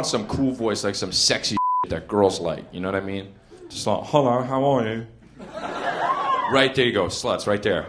Some cool voice, like some sexy shit that girls like, you know what I mean? Just like, hello, how are you? Right there you go, sluts, right there.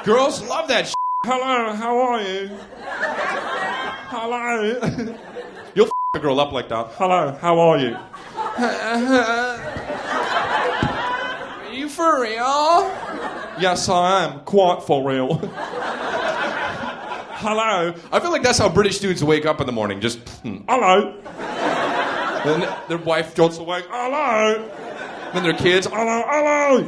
Girls love that shit. Hello, how are you? Hello. You'll a girl up like that. Hello, how are you? Are you for real? Yes, I am. Quite for real. Hello. I feel like that's how British dudes wake up in the morning. Just, hello. Then their wife jolts awake. Hello. Then their kids, hello, hello.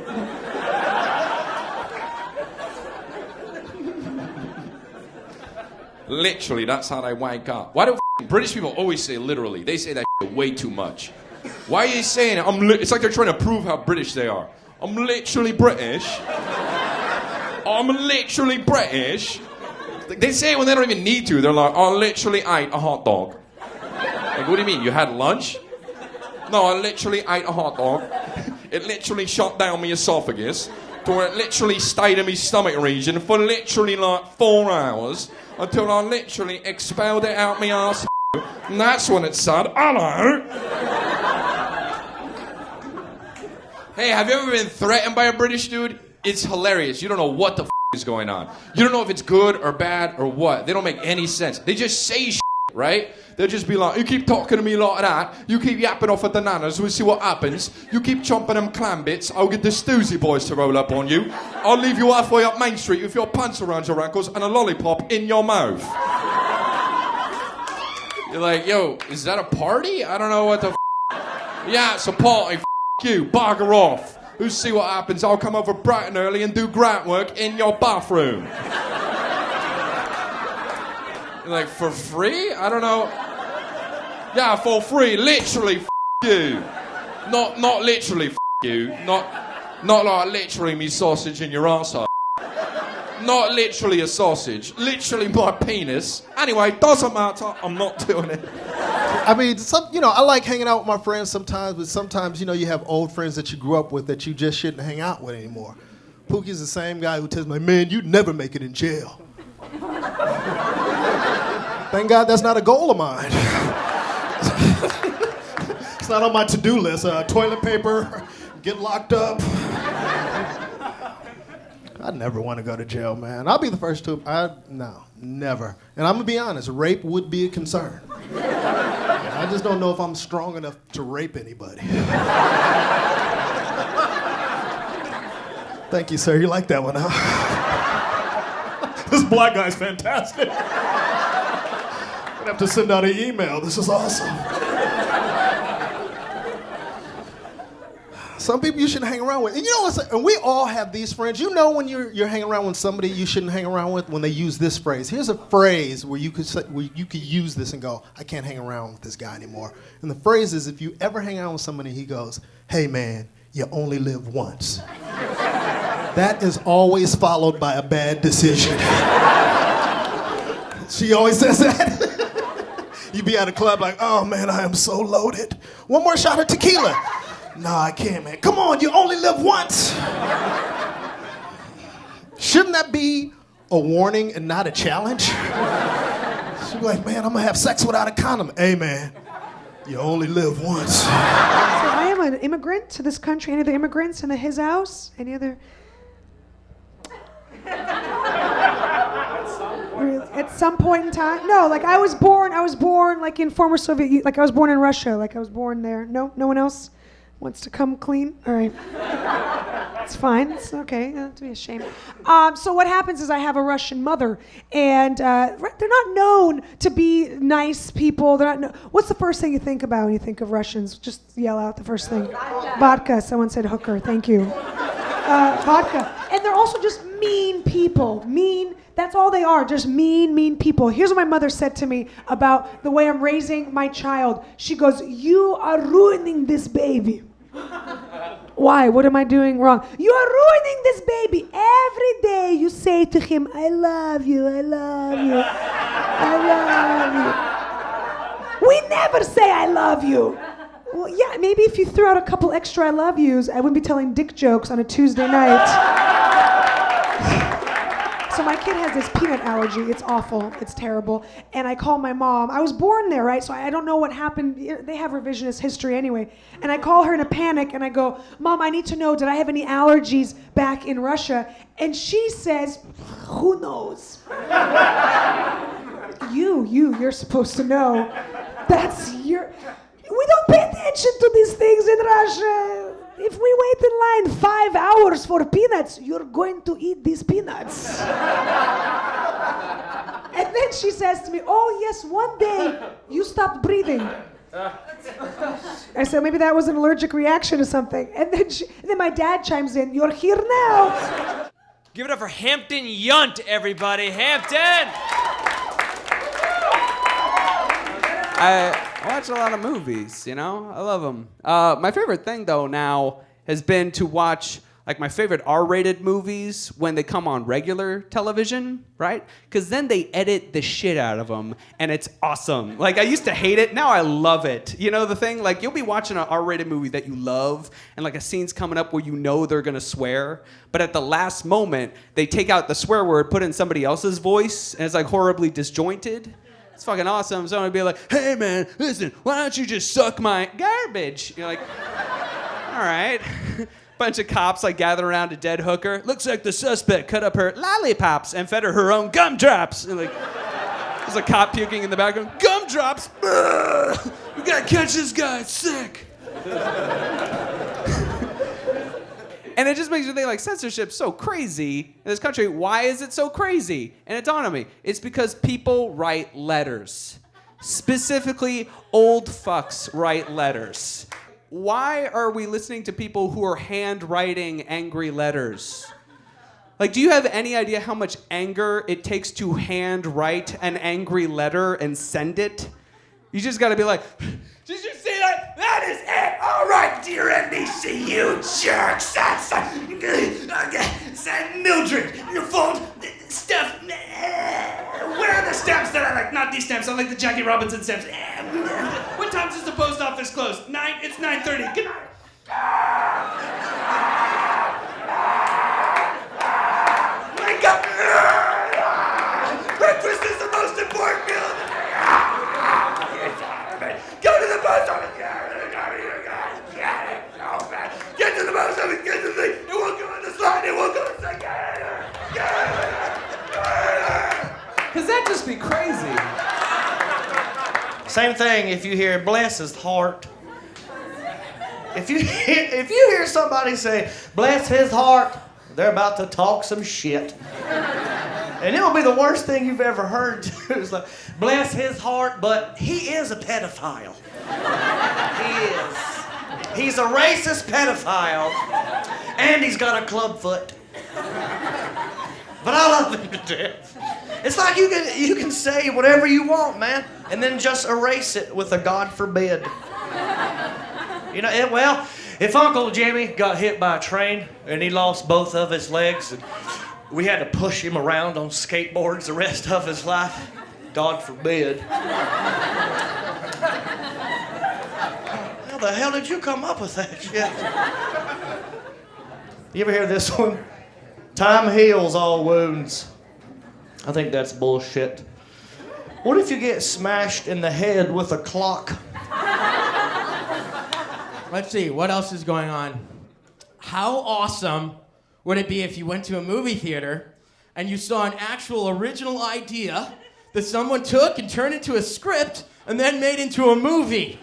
Literally, that's how they wake up. Why do British people always say literally? They say that way too much. Why are you saying it? It's like they're trying to prove how British they are. I'm literally British. I'm literally British. They say it when they don't even need to. They're like, I literally ate a hot dog. Like, what do you mean? You had lunch? No, I literally ate a hot dog. It literally shut down my esophagus to where it literally stayed in my stomach region for literally like 4 hours until I literally expelled it out my ass. And that's when it said, hello. Hey, have you ever been threatened by a British dude? It's hilarious. You don't know what the is going on. You don't know if it's good or bad or what. They don't make any sense. They just say shit, right? They'll just be like, you keep talking to me like that. You keep yapping off at the Nanners. We'll see what happens. You keep chomping them clam bits. I'll get the Stoozy boys to roll up on you. I'll leave you halfway up Main Street with your pants around your ankles and a lollipop in your mouth. You're like, yo, is that a party? I don't know what the Yeah, it's a party. You. Bugger off. We'll see what happens. I'll come over bright and early and do grunt work in your bathroom. You're like, for free? I don't know. Yeah, for free. Literally, you. Not literally, you. Not like literally me sausage in your arsehole. Not literally a sausage. Literally my penis. Anyway, doesn't matter. I'm not doing it. I mean, I like hanging out with my friends sometimes, but sometimes, you have old friends that you grew up with that you just shouldn't hang out with anymore. Pookie's the same guy who tells me, man, you'd never make it in jail. Thank God that's not a goal of mine. It's not on my to-do list. Toilet paper, get locked up. I'd never want to go to jail, man. I'll be the first to. No, never. And I'm going to be honest, rape would be a concern. I just don't know if I'm strong enough to rape anybody. Thank you, sir. You like that one, huh? This black guy's fantastic. I'm going to have to send out an email. This is awesome. Some people you shouldn't hang around with. And and we all have these friends. You know when you're hanging around with somebody you shouldn't hang around with when they use this phrase. Here's a phrase where you could use this and go, I can't hang around with this guy anymore. And the phrase is, if you ever hang out with somebody, he goes, hey man, you only live once. That is always followed by a bad decision. She always says that. You be at a club like, oh man, I am so loaded. One more shot of tequila. No, I can't, man. Come on, you only live once. Shouldn't that be a warning and not a challenge? She'd be like, man, I'm gonna have sex without a condom. Hey, man, you only live once. So I am an immigrant to this country. Any other immigrants in his house? Any other? At some point in time? No, like I was born like in former Soviet, like I was born in Russia, like I was born there. No one else wants to come clean? All right. It's fine. It's okay. Not to be ashamed. So what happens is I have a Russian mother, and they're not known to be nice people. What's the first thing you think about when you think of Russians? Just yell out the first thing. Vodka. Someone said hooker. Thank you. Vodka. And they're also just mean people. Mean. That's all they are, just mean people. Here's what my mother said to me about the way I'm raising my child. She goes, you are ruining this baby. Why? What am I doing wrong? You are ruining this baby. Every day you say to him, I love you, I love you, I love you. We never say I love you. Well, yeah, maybe if you threw out a couple extra I love yous, I wouldn't be telling dick jokes on a Tuesday night. So my kid has this peanut allergy. It's awful. It's terrible. And I call my mom. I was born there, right? So I don't know what happened. They have revisionist history anyway. And I call her in a panic and I go, Mom, I need to know, did I have any allergies back in Russia? And she says, who knows? You're supposed to know. That's your... We don't pay attention to these things in Russia. If we wait in line 5 hours for peanuts, you're going to eat these peanuts. And then she says to me, oh yes, one day you stopped breathing. I said, maybe that was an allergic reaction to something. And then my dad chimes in, you're here now. Give it up for Hampton Yount, everybody. Hampton! I watch a lot of movies, you know? I love them. My favorite thing, though, now has been to watch, like, my favorite R-rated movies when they come on regular television, right? Because then they edit the shit out of them, and it's awesome. Like, I used to hate it. Now I love it. You know the thing? Like, you'll be watching an R-rated movie that you love, and, like, a scene's coming up where you know they're going to swear, but at the last moment, they take out the swear word, put in somebody else's voice, and it's, like, horribly disjointed. It's fucking awesome. Someone would be like, hey man, listen, why don't you just suck my garbage? You're like, all right. Bunch of cops like gather around a dead hooker. Looks like the suspect cut up her lollipops and fed her own gumdrops. And like, there's a cop puking in the background. Gumdrops? Ugh, we gotta catch this guy, it's sick. And it just makes you think, like, censorship's so crazy in this country. Why is it so crazy? And it dawned on me. It's because people write letters. Specifically, old fucks write letters. Why are we listening to people who are handwriting angry letters? Like, do you have any idea how much anger it takes to handwrite an angry letter and send it? You just gotta be like, did you see that? That is it! All right, dear NBC, you jerks! Send Mildred your phone stuff. Where are the stamps that I like? Not these stamps. I like the Jackie Robinson stamps. What time does the post office close? 9. It's 9:30. Good night. Wake up! Breakfast is the most important meal of the day. Go to the post office. Get to the post office. Get to the thing. It won't go in the slide. It won't go in the second. Because that'd just be crazy. Same thing if you hear bless his heart. If you hear somebody say bless his heart, they're about to talk some shit. And it'll be the worst thing you've ever heard. It's like, bless his heart, but he is a pedophile. He is. He's a racist pedophile, and he's got a club foot. But I love him to death. It's like you can say whatever you want, man, and then just erase it with a God forbid. You know, well, if Uncle Jimmy got hit by a train and he lost both of his legs, and we had to push him around on skateboards the rest of his life, God forbid. How the hell did you come up with that shit? You ever hear this one? Time heals all wounds. I think that's bullshit. What if you get smashed in the head with a clock? Let's see, what else is going on? How awesome would it be if you went to a movie theater and you saw an actual original idea that someone took and turned into a script and then made into a movie?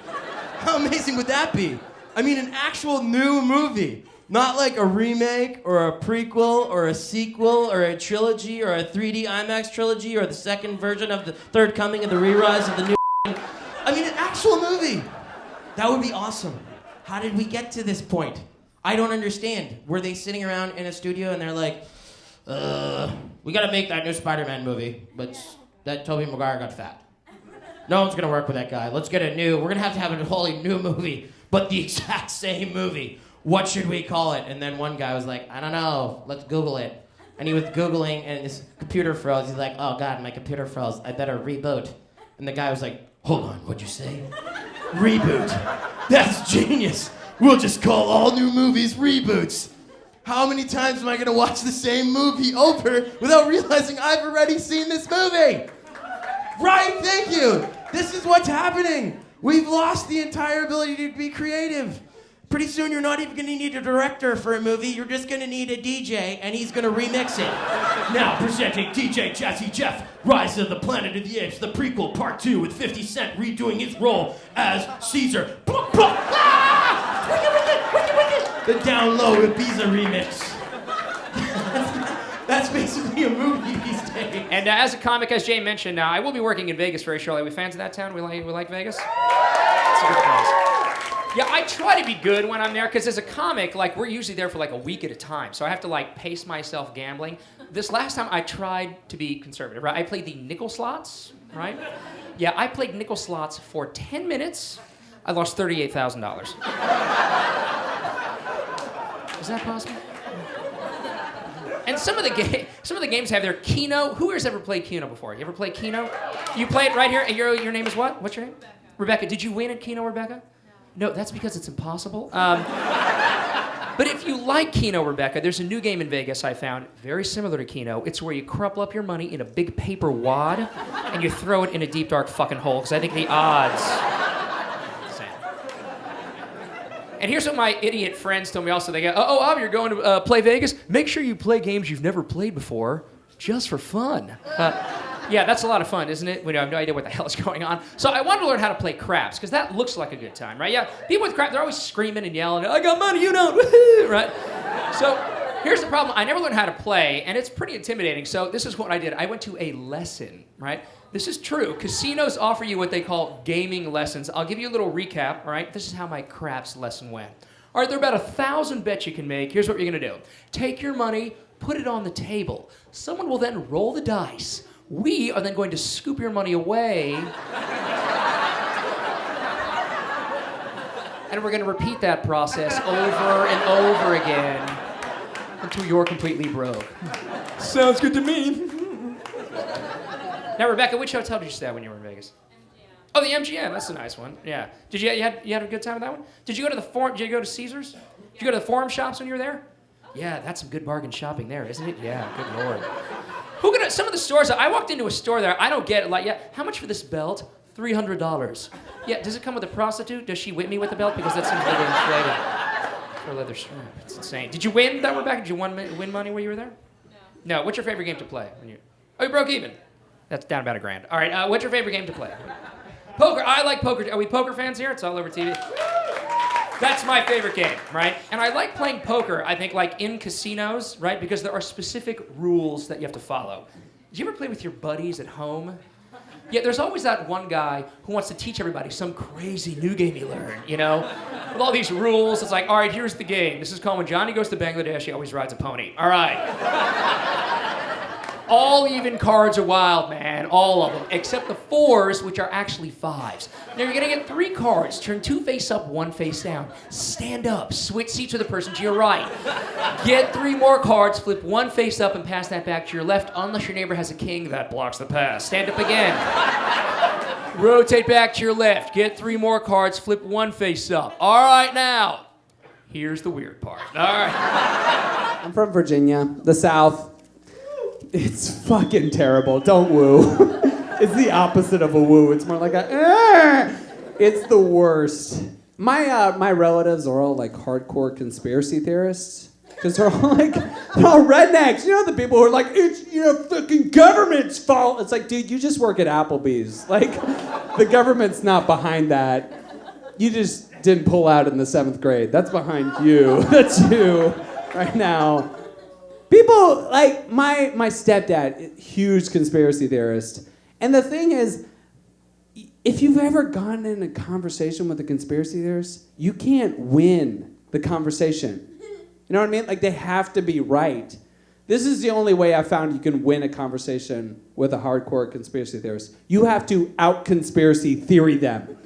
How amazing would that be? I mean, an actual new movie. Not like a remake or a prequel or a sequel or a trilogy or a 3D IMAX trilogy or the second version of the third coming of the re-rise of the new... I mean, an actual movie. That would be awesome. How did we get to this point? I don't understand. Were they sitting around in a studio and they're like, we gotta make that new Spider-Man movie, but that Tobey Maguire got fat. No one's gonna work with that guy. Let's get we're gonna have to have a wholly new movie, but the exact same movie. What should we call it? And then one guy was like, I don't know, let's Google it. And he was Googling and his computer froze. He's like, oh God, my computer froze. I better reboot. And the guy was like, hold on, what'd you say? Reboot. That's genius. We'll just call all new movies reboots. How many times am I gonna watch the same movie over without realizing I've already seen this movie? Right, thank you. This is what's happening. We've lost the entire ability to be creative. Pretty soon you're not even gonna need a director for a movie, you're just gonna need a DJ and he's gonna remix it. Now presenting DJ Jazzy Jeff, Rise of the Planet of the Apes, the prequel part 2 with 50 Cent redoing his role as Caesar. The Down Low Ibiza remix. That's basically a movie these days. And as a comic, as Jay mentioned, I will be working in Vegas very shortly. Are we fans of that town? We like Vegas? It's a good place. Yeah, I try to be good when I'm there, because as a comic, like, we're usually there for like a week at a time. So I have to like pace myself gambling. This last time I tried to be conservative, right? I played the nickel slots, right? Yeah, I played nickel slots for 10 minutes. I lost $38,000. Is that possible? And some of the games have their Keno. Who has ever played Keno before? You ever played Keno? You play it right here. Your name is what? What's your name? Rebecca. Did you win at Keno, Rebecca? No, that's because it's impossible. But if you like Keno, Rebecca, there's a new game in Vegas I found, very similar to Keno. It's where you crumple up your money in a big paper wad and you throw it in a deep, dark fucking hole, because I think the odds... And here's what my idiot friends told me also. They go, oh, Ob, you're going to play Vegas? Make sure you play games you've never played before, just for fun. Yeah, that's a lot of fun, isn't it? We have no idea what the hell is going on. So I wanted to learn how to play craps, because that looks like a good time, right? Yeah, people with craps, they're always screaming and yelling, I got money, you don't, woohoo, right? So here's the problem. I never learned how to play, and it's pretty intimidating. So this is what I did. I went to a lesson, right? This is true. Casinos offer you what they call gaming lessons. I'll give you a little recap, all right? This is how my craps lesson went. All right, there are about 1,000 bets you can make. Here's what you're gonna do. Take your money, put it on the table. Someone will then roll the dice. We are then going to scoop your money away. And we're gonna repeat that process over and over again until you're completely broke. Sounds good to me. Now, Rebecca, which hotel did you stay at when you were in Vegas? MGM. Oh, the MGM. That's a nice one. Yeah. Did you had a good time with that one? Did you go to the Forum? Did you go to Caesars? Did you go to the Forum shops when you were there? Yeah, that's some good bargain shopping there, isn't it? Yeah. Good lord. Some of the stores? I walked into a store there. I don't get it. Like, yeah, how much for this belt? $300. Yeah. Does it come with a prostitute? Does she whip me with the belt? Because that seems a little inflated for a leather strap. It's insane. Did you win that, Rebecca? Did you win money while you were there? No. What's your favorite game to play when you? Oh, you broke even. That's down about $1,000. All right, what's your favorite game to play? Poker. I like poker. Are we poker fans here? It's all over TV. That's my favorite game, right? And I like playing poker, I think, like in casinos, right? Because there are specific rules that you have to follow. Do you ever play with your buddies at home? Yeah, there's always that one guy who wants to teach everybody some crazy new game he learned, you know? With all these rules, it's like, all right, here's the game. This is called when Johnny goes to Bangladesh, he always rides a pony. All right. All even cards are wild, man. All of them. Except the 4s, which are actually 5s. Now you're gonna get 3 cards. Turn 2 face up, 1 face down. Stand up. Switch seats with the person to your right. Get 3 more cards. Flip 1 face up and pass that back to your left. Unless your neighbor has a king, that blocks the pass. Stand up again. Rotate back to your left. Get 3 more cards. Flip 1 face up. All right, now. Here's the weird part. All right. I'm from Virginia, the South. It's fucking terrible. Don't woo. It's the opposite of a woo. It's more like a. It's the worst. My relatives are all like hardcore conspiracy theorists because they're all rednecks. You know the people who are like, it's your fucking government's fault. It's like, dude, you just work at Applebee's. Like, the government's not behind that. You just didn't pull out in the 7th grade. That's behind you. That's you right now. People, like, my stepdad, huge conspiracy theorist. And the thing is, if you've ever gotten in a conversation with a conspiracy theorist, you can't win the conversation. You know what I mean? Like, they have to be right. This is the only way I found you can win a conversation with a hardcore conspiracy theorist. You have to out-conspiracy theory them.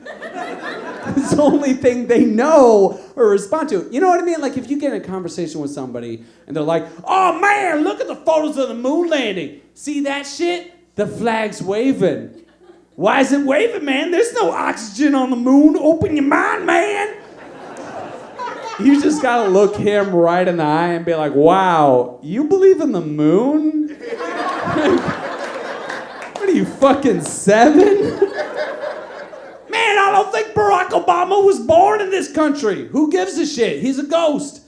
It's the only thing they know or respond to. You know what I mean? Like, if you get in a conversation with somebody and they're like, oh man, look at the photos of the moon landing. See that shit? The flag's waving. Why is it waving, man? There's no oxygen on the moon. Open your mind, man. You just gotta look him right in the eye and be like, wow, you believe in the moon? What are you, fucking 7? Man, I don't think Barack Obama was born in this country. Who gives a shit? He's a ghost.